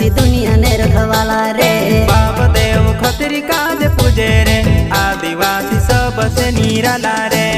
आदिवासी दुनिया ने रखवाला रे। बाप देव खतरी काज पूजे रे, आदिवासी सबसे निराला रे।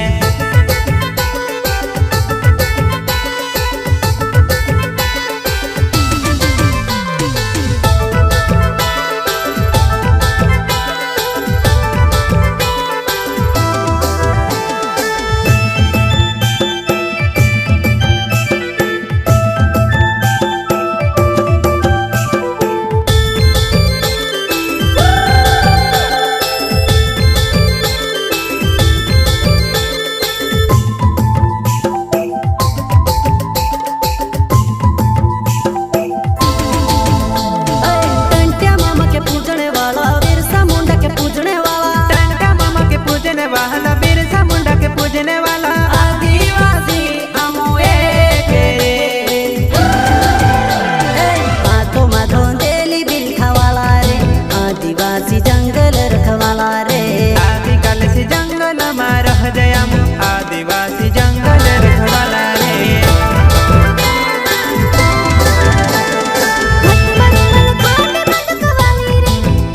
जंगल रखवाला रे। आदिकाल से जंगल में रह जयाम, आदिवासी जंगल रखवाला रे।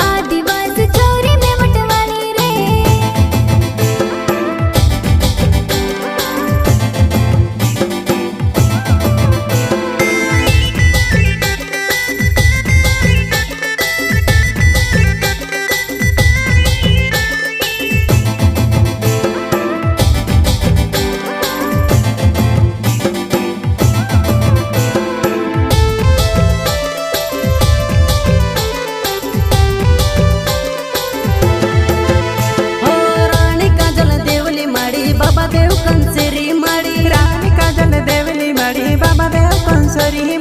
आदिवासी चोरी में मटवाली रे। बाबा देव कंसरी माड़ी, रानी काजल देवली माड़ी, बाबा देव कंसरी